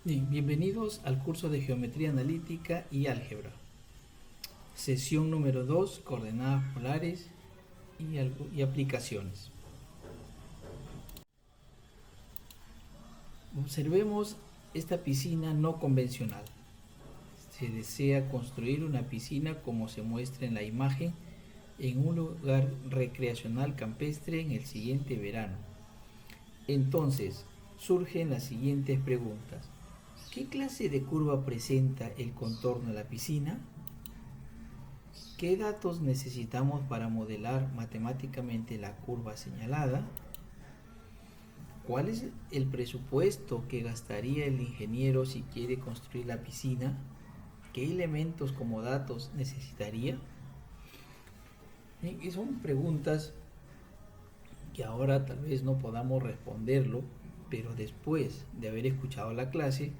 Bien, bienvenidos al curso de Geometría Analítica y Álgebra. Sesión número 2, coordenadas polares y aplicaciones. Observemos esta piscina no convencional. Se desea construir una piscina como se muestra en la imagen en un lugar recreacional campestre en el siguiente verano. Entonces, surgen las siguientes preguntas. ¿Qué clase de curva presenta el contorno de la piscina? ¿Qué datos necesitamos para modelar matemáticamente la curva señalada? ¿Cuál es el presupuesto que gastaría el ingeniero si quiere construir la piscina? ¿Qué elementos como datos necesitaría? Y son preguntas que ahora tal vez no podamos responderlo, pero después de haber escuchado la clase,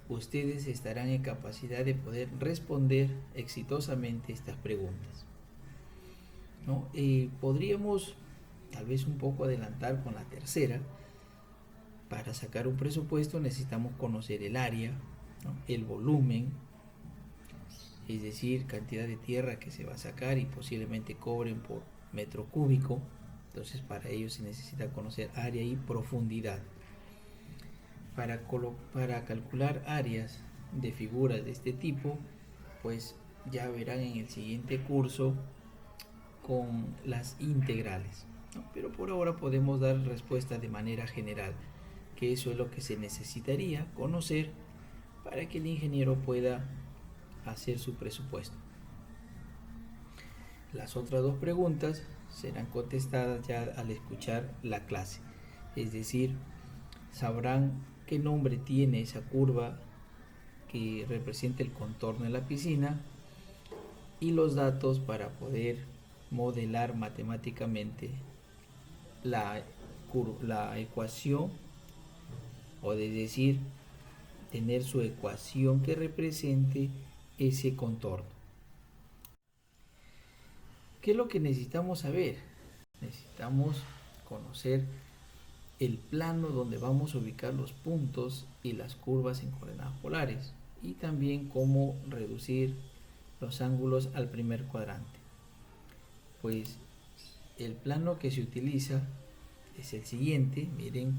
ustedes estarán en capacidad de poder responder exitosamente estas preguntas, ¿no? Podríamos tal vez un poco adelantar con la tercera. Para sacar un presupuesto necesitamos conocer el área, ¿no? El volumen, es decir, cantidad de tierra que se va a sacar y posiblemente cobren por metro cúbico. Entonces para ello se necesita conocer área y profundidad. Para calcular áreas de figuras de este tipo, pues ya verán en el siguiente curso con las integrales, ¿no? Pero por ahora podemos dar respuesta de manera general, que eso es lo que se necesitaría conocer para que el ingeniero pueda hacer su presupuesto. Las otras dos preguntas serán contestadas ya al escuchar la clase, es decir, sabrán qué nombre tiene esa curva que representa el contorno de la piscina y los datos para poder modelar matemáticamente la ecuación, o de decir, tener su ecuación que represente ese contorno. ¿Qué es lo que necesitamos saber? Necesitamos conocer el plano donde vamos a ubicar los puntos y las curvas en coordenadas polares, y también cómo reducir los ángulos al primer cuadrante. Pues el plano que se utiliza es el siguiente. Miren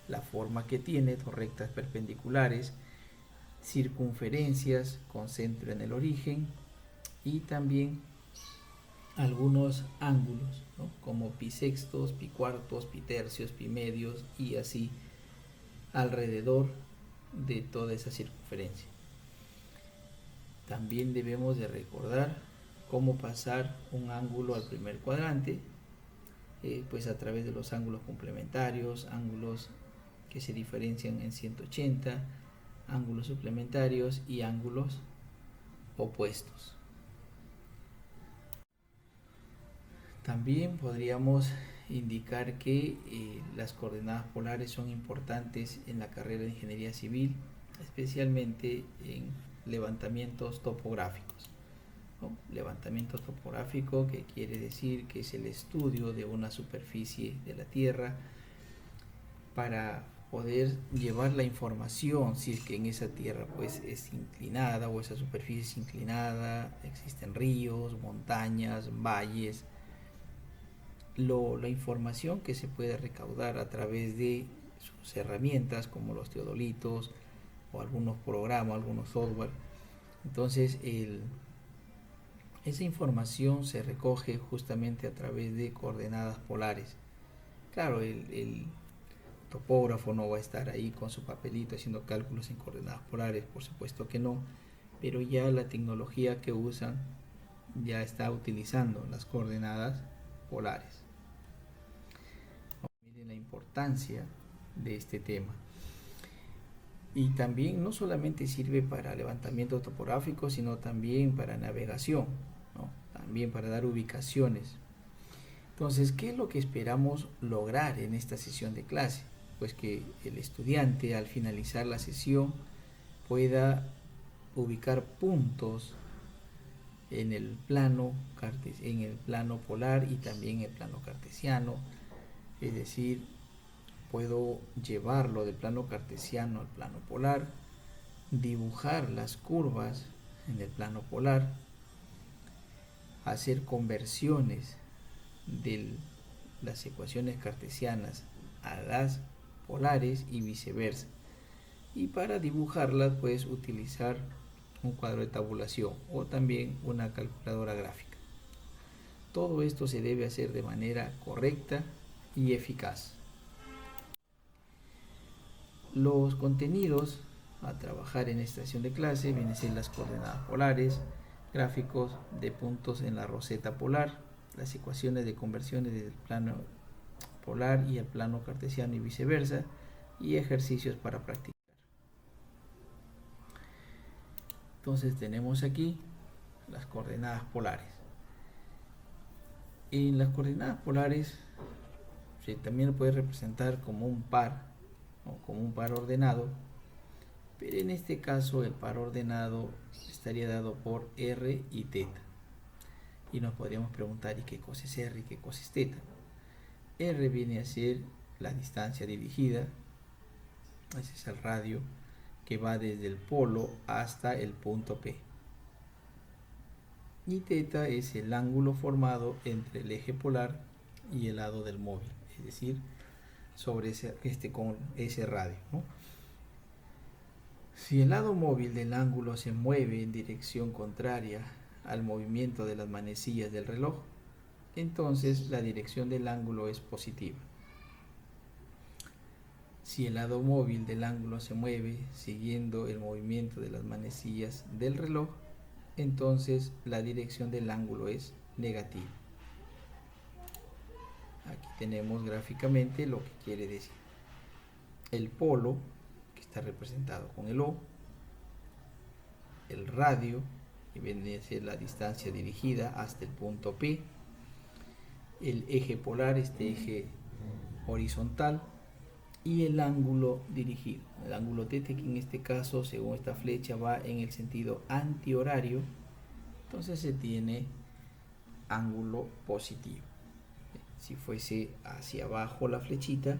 la forma que tiene: dos rectas perpendiculares, circunferencias con centro en el origen y también algunos ángulos, ¿no? Como pi sextos, pi cuartos, pi tercios, pi medios y así alrededor de toda esa circunferencia. También debemos de recordar cómo pasar un ángulo al primer cuadrante, pues a través de los ángulos complementarios, ángulos que se diferencian en 180, ángulos suplementarios y ángulos opuestos. También podríamos indicar que las coordenadas polares son importantes en la carrera de ingeniería civil, especialmente en levantamientos topográficos, ¿no? Levantamiento topográfico, que quiere decir que es el estudio de una superficie de la Tierra para poder llevar la información, si es que en esa tierra pues es inclinada o esa superficie es inclinada, existen ríos, montañas, valles, la información que se puede recaudar a través de sus herramientas como los teodolitos o algunos programas, algunos software. Entonces esa información se recoge justamente a través de coordenadas polares. Claro, el topógrafo no va a estar ahí con su papelito haciendo cálculos en coordenadas polares, por supuesto que no, pero ya la tecnología que usan ya está utilizando las coordenadas polares. Miren la importancia de este tema. Y también no solamente sirve para levantamiento topográfico, sino también para navegación, ¿no? También para dar ubicaciones. Entonces, ¿qué es lo que esperamos lograr en esta sesión de clase? Pues que el estudiante al finalizar la sesión pueda ubicar puntos en el plano polar y también en el plano cartesiano, es decir, puedo llevarlo del plano cartesiano al plano polar, dibujar las curvas en el plano polar, hacer conversiones de las ecuaciones cartesianas a las polares y viceversa. Y para dibujarlas puedes utilizar un cuadro de tabulación o también una calculadora gráfica. Todo esto se debe hacer de manera correcta y eficaz. Los contenidos a trabajar en esta sesión de clase vienen a ser las coordenadas polares, gráficos de puntos en la roseta polar, las ecuaciones de conversiones del plano polar y al plano cartesiano y viceversa, y ejercicios para practicar. Entonces tenemos aquí las coordenadas polares. En las coordenadas polares también lo puedes representar como un par o como un par ordenado, pero en este caso el par ordenado estaría dado por r y θ. Y nos podríamos preguntar, ¿y qué cosa es r y qué cosa es θ? R viene a ser la distancia dirigida, ese es el radio que va desde el polo hasta el punto P. Y θ es el ángulo formado entre el eje polar y el lado del móvil, es decir, sobre con ese radio, ¿no? Si el lado móvil del ángulo se mueve en dirección contraria al movimiento de las manecillas del reloj, entonces la dirección del ángulo es positiva. Si el lado móvil del ángulo se mueve siguiendo el movimiento de las manecillas del reloj, entonces la dirección del ángulo es negativa. Aquí tenemos gráficamente lo que quiere decir. El polo, que está representado con el O, el radio, que viene a ser la distancia dirigida hasta el punto P, el eje polar, este eje horizontal, y el ángulo dirigido, el ángulo θ, que en este caso, según esta flecha, va en el sentido antihorario, entonces se tiene ángulo positivo. Si fuese hacia abajo la flechita,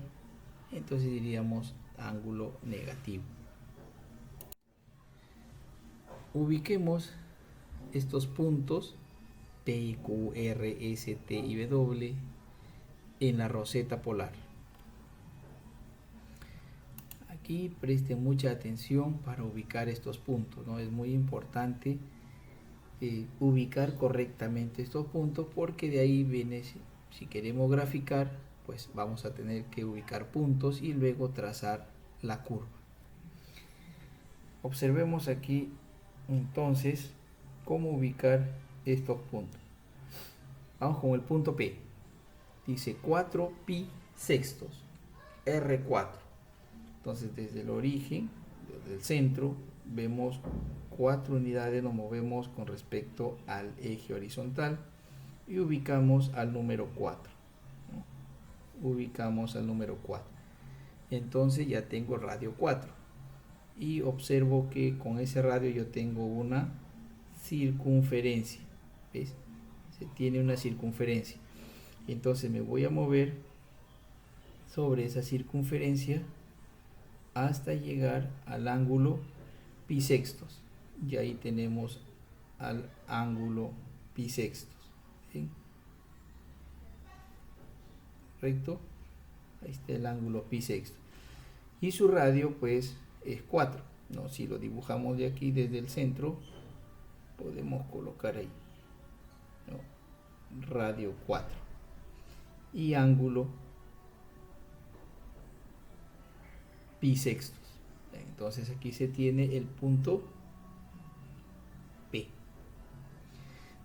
entonces diríamos ángulo negativo. Ubiquemos estos puntos P, Q, R, S, T y W en la roseta polar. Aquí presten mucha atención para ubicar estos puntos, ¿no? Es muy importante ubicar correctamente estos puntos, porque de ahí viene, si queremos graficar, pues vamos a tener que ubicar puntos y luego trazar la curva. Observemos aquí entonces cómo ubicar estos puntos. Vamos con el punto P. Dice 4 pi sextos, R4. Entonces desde el origen, desde el centro, vemos 4 unidades, nos movemos con respecto al eje horizontal y ubicamos al número 4. ¿No? Ubicamos al número 4. Entonces ya tengo el radio 4. Y observo que con ese radio yo tengo una circunferencia. ¿Ves? Se tiene una circunferencia. Entonces me voy a mover sobre esa circunferencia hasta llegar al ángulo pi sextos. Y ahí tenemos al ángulo pi sextos. ¿Sí? ¿Correcto? Ahí está el ángulo pi sextos. Y su radio pues es 4. ¿No? Si lo dibujamos de aquí desde el centro, podemos colocar ahí, ¿no? Radio 4. Y ángulo pi sextos. Entonces aquí se tiene el punto P.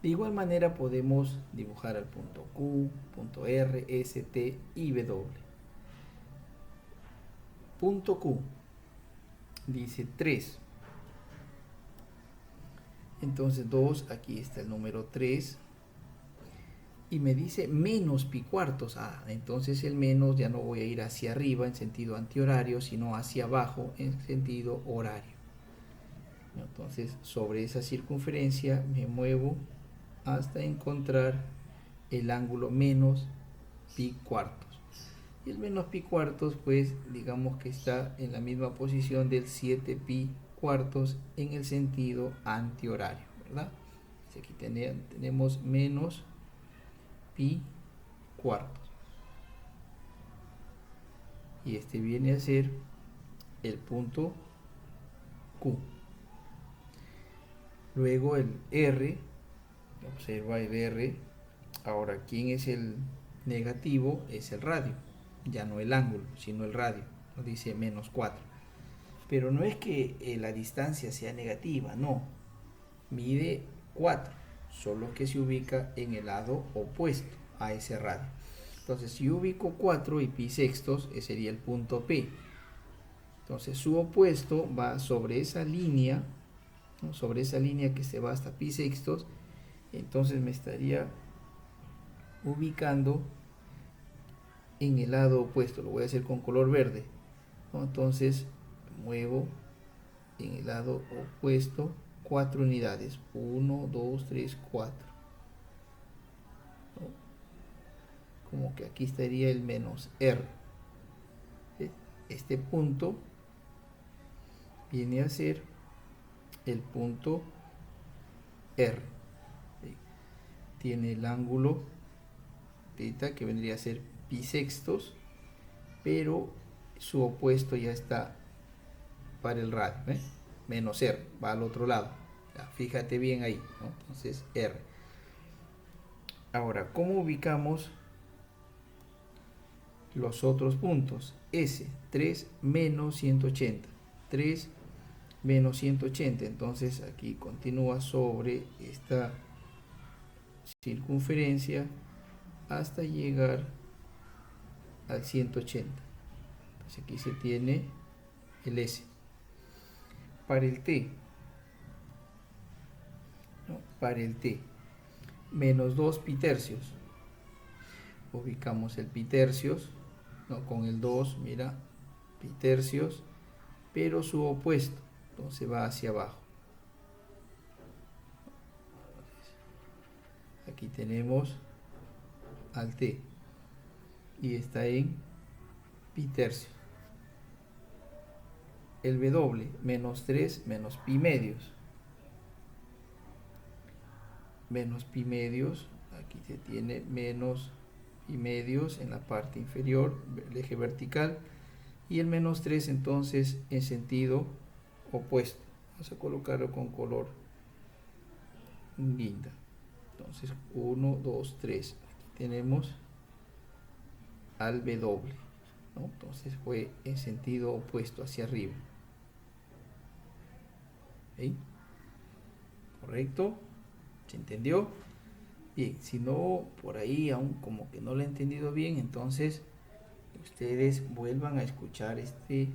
De igual manera podemos dibujar al punto Q, punto R, S, T y W. Punto Q dice 3. Entonces 2, aquí está el número 3. Y me dice menos pi cuartos. Entonces el menos ya no voy a ir hacia arriba en sentido antihorario, sino hacia abajo en sentido horario. Entonces sobre esa circunferencia me muevo hasta encontrar el ángulo menos pi cuartos. Y el menos pi cuartos, pues digamos que está en la misma posición del 7 pi cuartos en el sentido antihorario, ¿verdad? Aquí tenemos menos pi cuartos. Y este viene a ser el punto Q. Luego el R, observa el R. Ahora, ¿quién es el negativo? Es el radio, ya no el ángulo, sino el radio. Nos dice menos 4. Pero no es que la distancia sea negativa, no. Mide 4, solo que se ubica en el lado opuesto a ese radio. Entonces, si yo ubico 4 y pi sextos, ese sería el punto P. Entonces, su opuesto va sobre esa línea, ¿no? Sobre esa línea que se va hasta pi sextos. Entonces, me estaría ubicando en el lado opuesto. Lo voy a hacer con color verde, ¿no? Entonces, muevo en el lado opuesto 4 unidades. 1, 2, 3, 4. ¿No? Como que aquí estaría el menos R. Este punto viene a ser el punto R. Tiene el ángulo θ que vendría a ser pi sextos, pero su opuesto ya está para el radio, menos R, va al otro lado. Ya, fíjate bien ahí, ¿no? Entonces R. Ahora, ¿cómo ubicamos los otros puntos? S, 3 menos 180. 3 menos 180. Entonces aquí continúa sobre esta circunferencia hasta llegar al 180. Entonces aquí se tiene el S. Para el T, ¿no? Para el T, menos 2 pi tercios. Ubicamos el pi tercios, ¿no? Con el 2, mira, pi tercios, pero su opuesto, entonces va hacia abajo. Aquí tenemos al T y está en pi tercios. El W, menos 3 menos pi medios. Menos pi medios, aquí se tiene menos pi medios en la parte inferior, el eje vertical, y el menos 3 entonces en sentido opuesto. Vamos a colocarlo con color guinda. Entonces 1, 2, 3. Aquí tenemos al W, ¿no? Entonces fue en sentido opuesto hacia arriba. ¿Sí? ¿Correcto? ¿Se entendió? Bien, si no, por ahí aún como que no lo he entendido bien, entonces ustedes vuelvan a escuchar este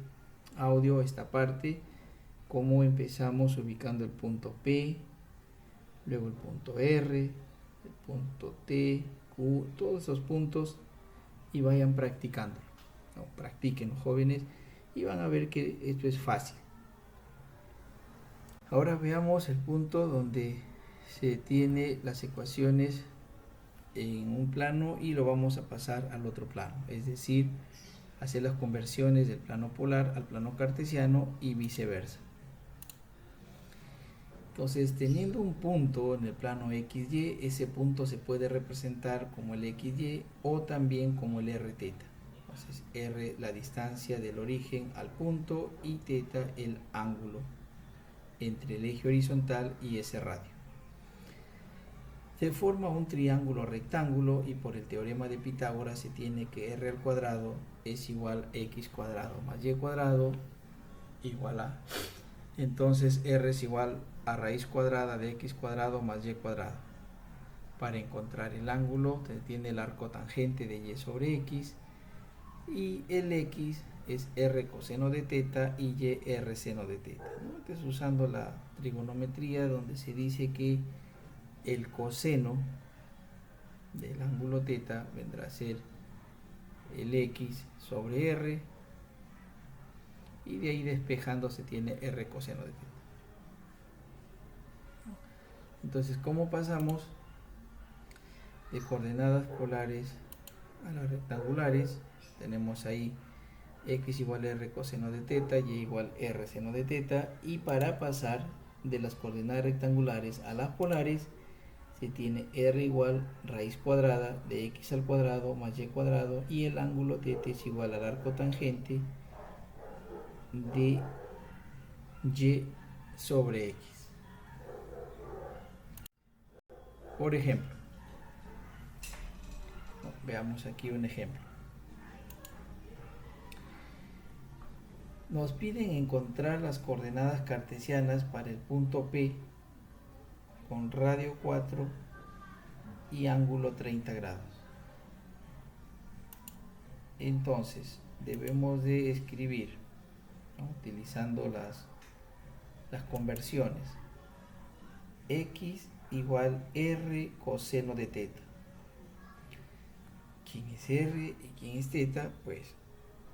audio, esta parte, cómo empezamos ubicando el punto P, luego el punto R, el punto T, Q, todos esos puntos, y vayan practicando, ¿no? Practiquen, jóvenes, y van a ver que esto es fácil. Ahora veamos el punto donde se tiene las ecuaciones en un plano y lo vamos a pasar al otro plano, es decir, hacer las conversiones del plano polar al plano cartesiano y viceversa. Entonces, teniendo un punto en el plano XY, ese punto se puede representar como el XY o también como el Rθ. Entonces, R la distancia del origen al punto y θ el ángulo entre el eje horizontal y ese radio. Se forma un triángulo rectángulo y por el teorema de Pitágoras se tiene que r al cuadrado es igual a x cuadrado más y cuadrado igual a. Entonces r es igual a raíz cuadrada de x cuadrado más y cuadrado. Para encontrar el ángulo se tiene el arco tangente de y sobre x y el x es r coseno de θ y y r seno de θ, ¿no? Entonces usando la trigonometría donde se dice que el coseno del ángulo θ vendrá a ser el x sobre r y de ahí despejando se tiene r coseno de θ. Entonces, ¿cómo pasamos de coordenadas polares a las rectangulares? tenemos ahí x igual r coseno de teta, y igual r seno de teta, y para pasar de las coordenadas rectangulares a las polares se tiene r igual raíz cuadrada de x al cuadrado más y cuadrado, y el ángulo θ es igual al arco tangente de y sobre x. Por ejemplo, veamos aquí un ejemplo. Nos piden encontrar las coordenadas cartesianas para el punto P con radio 4 y ángulo 30 grados. Entonces debemos de escribir, ¿no?, utilizando las conversiones, x igual r coseno de teta. ¿Quién es r y quién es teta? Pues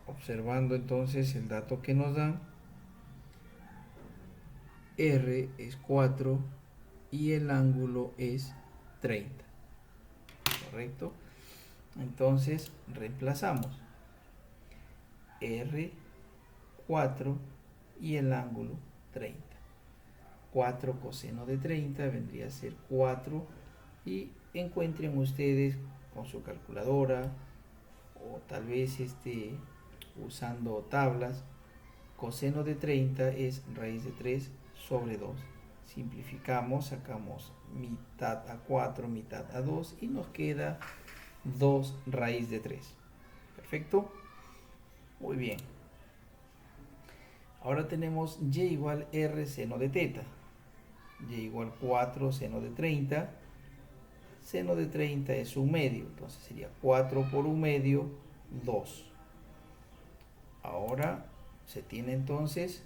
observando entonces el dato que nos dan, r es 4 y el ángulo es 30, ¿correcto? Entonces reemplazamos r 4 y el ángulo 30. 4 coseno de 30 vendría a ser 4, y encuentren ustedes con su calculadora o tal vez usando tablas. Coseno de 30 es raíz de 3 sobre 2. Simplificamos, sacamos mitad a 4, mitad a 2 y nos queda 2 raíz de 3. Perfecto. Muy bien. Ahora tenemos y igual r seno de teta. Y igual 4 seno de 30. Seno de 30 es un medio, entonces sería 4 por un medio, 2. Ahora se tiene entonces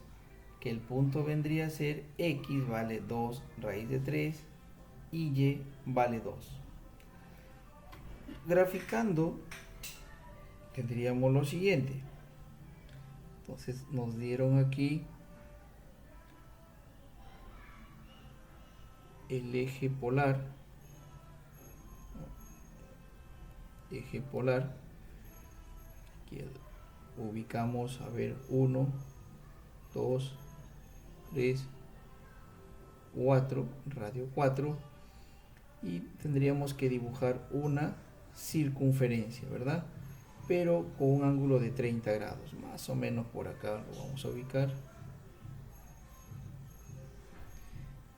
que el punto vendría a ser x vale 2 raíz de 3 y y vale 2. Graficando tendríamos lo siguiente. Entonces nos dieron aquí el eje polar, aquí ubicamos, a ver, 1, 2, 3, 4, radio 4, y tendríamos que dibujar una circunferencia, ¿verdad? Pero con un ángulo de 30 grados, más o menos por acá lo vamos a ubicar.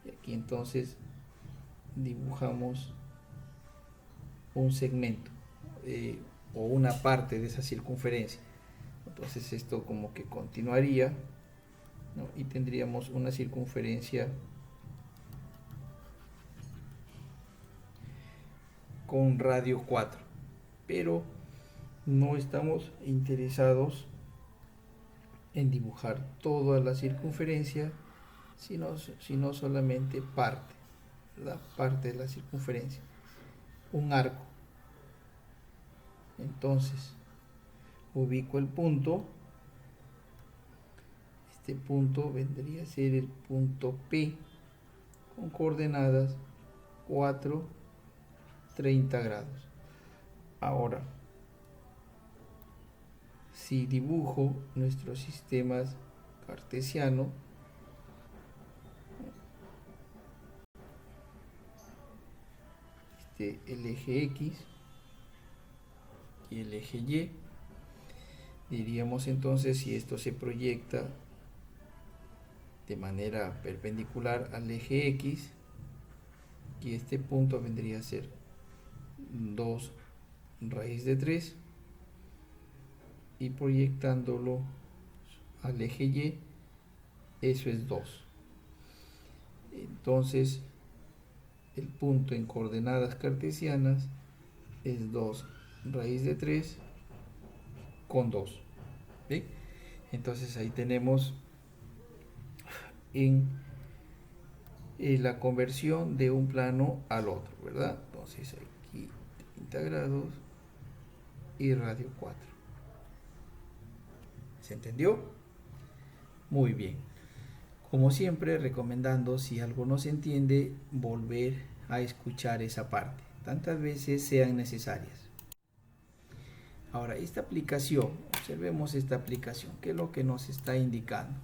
Y aquí entonces dibujamos un segmento o una parte de esa circunferencia. Entonces esto como que continuaría, ¿no?, y tendríamos una circunferencia con radio 4, pero no estamos interesados en dibujar toda la circunferencia, sino solamente parte, la parte de la circunferencia, un arco. Entonces ubico el punto. Este punto vendría a ser el punto P con coordenadas 4, 30 grados. Ahora, si dibujo nuestros sistemas cartesiano, el eje X y el eje Y, diríamos entonces, si esto se proyecta de manera perpendicular al eje X, y este punto vendría a ser 2 raíz de 3, y proyectándolo al eje Y, eso es 2. Entonces el punto en coordenadas cartesianas es 2 raíz de 3 con 2. ¿Sí? Entonces ahí tenemos en la conversión de un plano al otro, ¿verdad? Entonces aquí 30 grados y radio 4. ¿Se entendió? Muy bien. Como siempre, recomendando, si algo no se entiende, volver a escuchar esa parte, tantas veces sean necesarias. Ahora, esta aplicación, observemos esta aplicación, ¿qué es lo que nos está indicando?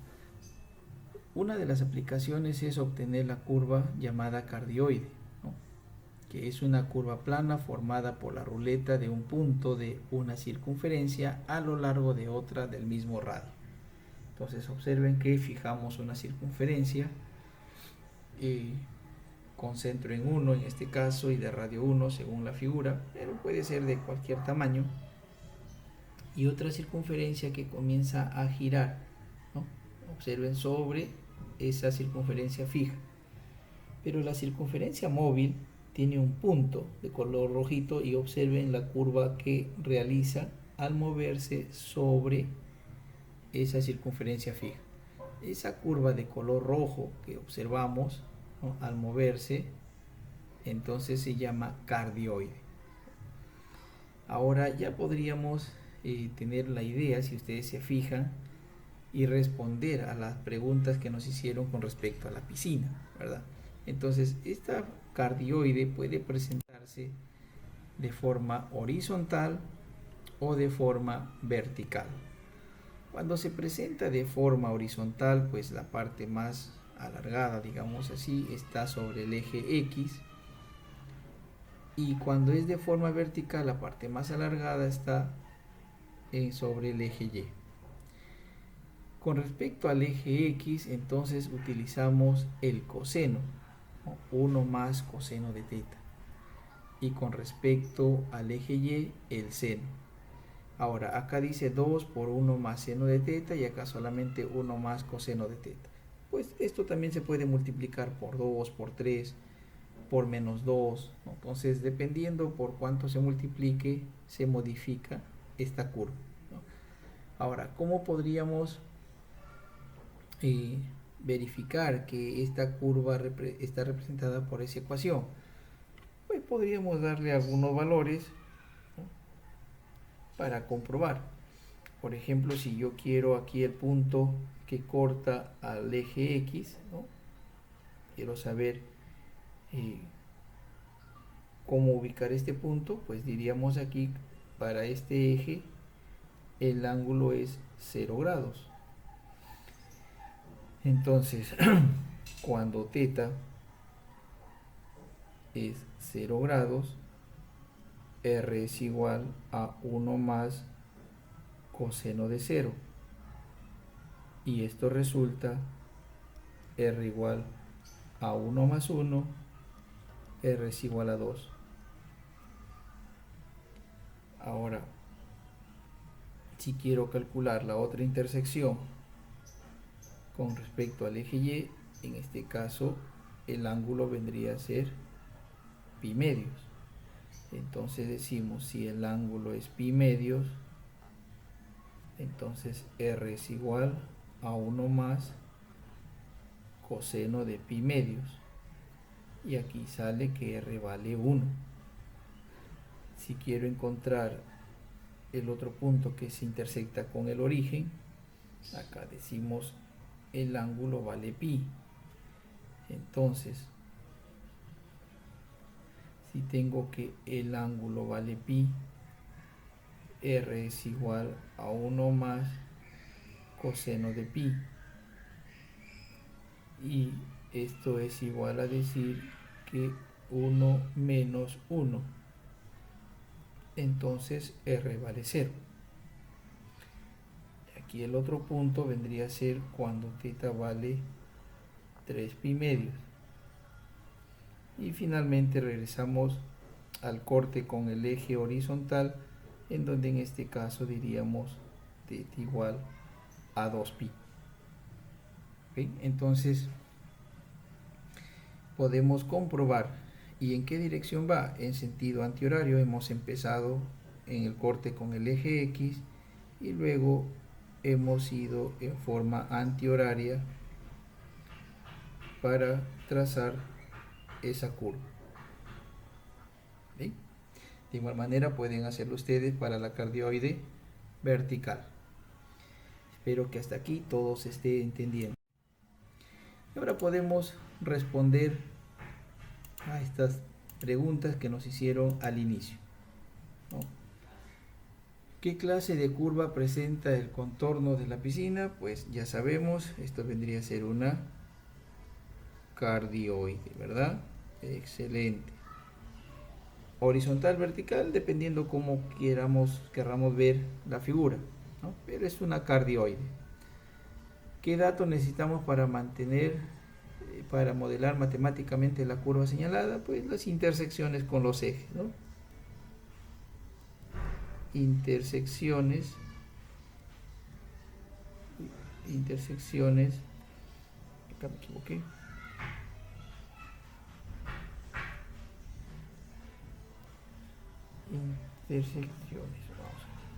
Una de las aplicaciones es obtener la curva llamada cardioide, ¿no? Que es una curva plana formada por la ruleta de un punto de una circunferencia a lo largo de otra del mismo radio. Entonces observen que fijamos una circunferencia con centro en 1 en este caso y de radio 1 según la figura, pero puede ser de cualquier tamaño, y otra circunferencia que comienza a girar, ¿no? Observen sobre esa circunferencia fija, pero la circunferencia móvil tiene un punto de color rojito y observen la curva que realiza al moverse sobre esa circunferencia fija. Esa curva de color rojo que observamos, ¿no?, al moverse, entonces se llama cardioide. Ahora ya podríamos tener la idea, si ustedes se fijan, y responder a las preguntas que nos hicieron con respecto a la piscina, ¿verdad? Entonces, esta cardioide puede presentarse de forma horizontal o de forma vertical. Cuando se presenta de forma horizontal, pues la parte más alargada, digamos así, está sobre el eje X, y cuando es de forma vertical, la parte más alargada está sobre el eje Y. Con respecto al eje X, entonces utilizamos el coseno, ¿no? 1 más coseno de teta. Y con respecto al eje Y, el seno. Ahora, acá dice 2 por 1 más seno de teta y acá solamente 1 más coseno de teta. Pues esto también se puede multiplicar por 2, por 3, por menos 2, ¿no? Entonces, dependiendo por cuánto se multiplique, se modifica esta curva, ¿no? Ahora, ¿cómo podríamos verificar que esta curva está representada por esa ecuación? Pues podríamos darle algunos valores, ¿no?, para comprobar. Por ejemplo, si yo quiero aquí el punto que corta al eje X, ¿no?, quiero saber cómo ubicar este punto, pues diríamos aquí, para este eje el ángulo es 0 grados. Entonces, cuando teta es 0 grados, R es igual a 1 más coseno de 0. Y esto resulta R igual a 1 más 1, R es igual a 2. Ahora, si quiero calcular la otra intersección con respecto al eje Y, en este caso el ángulo vendría a ser pi medios. Entonces decimos, si el ángulo es pi medios, entonces R es igual a 1 más coseno de pi medios. Y aquí sale que R vale 1. Si quiero encontrar el otro punto que se intersecta con el origen, acá decimos el ángulo vale pi. Entonces, si tengo que el ángulo vale pi, R es igual a 1 más coseno de pi. Y esto es igual a decir que 1 menos 1. Entonces R vale 0. Aquí el otro punto vendría a ser cuando θ vale 3 pi medios. Y finalmente regresamos al corte con el eje horizontal, en donde en este caso diríamos θ igual a 2 pi. ¿Okay? Entonces podemos comprobar. ¿Y en qué dirección va? En sentido antihorario. Hemos empezado en el corte con el eje X y luego hemos ido en forma antihoraria para trazar esa curva. ¿Sí? De igual manera pueden hacerlo ustedes para la cardioide vertical. Espero que hasta aquí todo se esté entendiendo. Y ahora podemos responder a estas preguntas que nos hicieron al inicio, ¿no? ¿Qué clase de curva presenta el contorno de la piscina? Pues ya sabemos, esto vendría a ser una cardioide, ¿verdad? Excelente. Horizontal, vertical, dependiendo cómo querramos ver la figura, ¿no? Pero es una cardioide. ¿Qué datos necesitamos para modelar matemáticamente la curva señalada? Pues las intersecciones con los ejes, ¿no? Intersecciones, acá me equivoqué. Intersecciones, vamos a ver.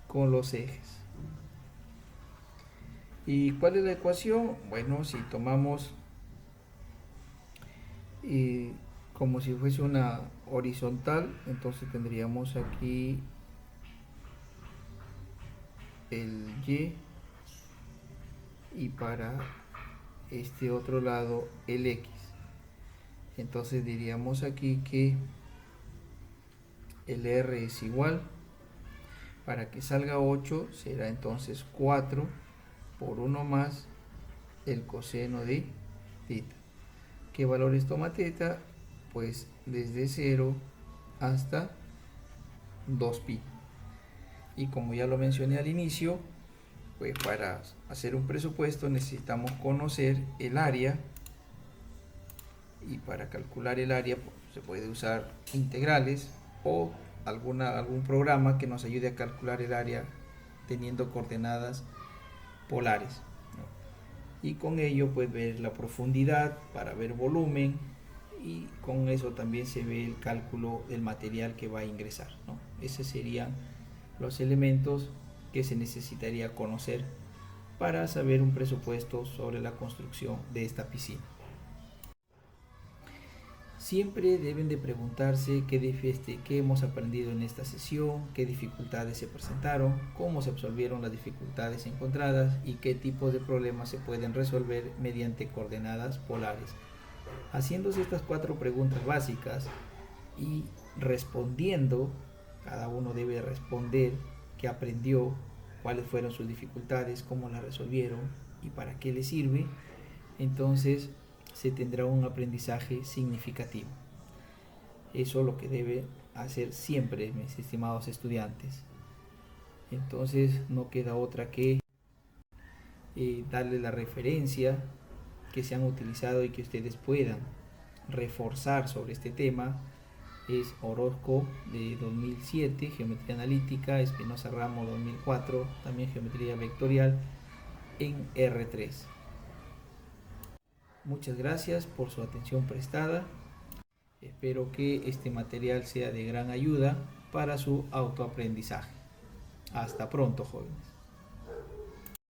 Con los ejes. ¿Y cuál es la ecuación? Bueno, si tomamos como si fuese una horizontal, entonces tendríamos aquí el y para este otro lado el x. Entonces diríamos aquí que el r es igual, para que salga 8 será entonces 4 por 1 más el coseno de θ. ¿Qué valores toma θ? Pues desde 0 hasta 2pi. Y como ya lo mencioné al inicio, pues para hacer un presupuesto necesitamos conocer el área, y para calcular el área pues, se puede usar integrales o algún programa que nos ayude a calcular el área teniendo coordenadas polares, ¿no? Y con ello pues ver la profundidad para ver volumen, y con eso también se ve el cálculo del material que va a ingresar, ¿no? Esos serían los elementos que se necesitaría conocer para saber un presupuesto sobre la construcción de esta piscina. Siempre deben de preguntarse qué hemos aprendido en esta sesión, qué dificultades se presentaron, cómo se absolvieron las dificultades encontradas y qué tipos de problemas se pueden resolver mediante coordenadas polares. Haciéndose estas 4 preguntas básicas y respondiendo, cada uno debe responder qué aprendió, cuáles fueron sus dificultades, cómo las resolvieron y para qué les sirve, entonces se tendrá un aprendizaje significativo. Eso es lo que debe hacer siempre, mis estimados estudiantes. Entonces no queda otra que darle la referencia que se han utilizado y que ustedes puedan reforzar sobre este tema. Es Orozco de 2007, Geometría Analítica, Espinosa Ramos 2004, también Geometría Vectorial en R3. Muchas gracias por su atención prestada. Espero que este material sea de gran ayuda para su autoaprendizaje. Hasta pronto, jóvenes.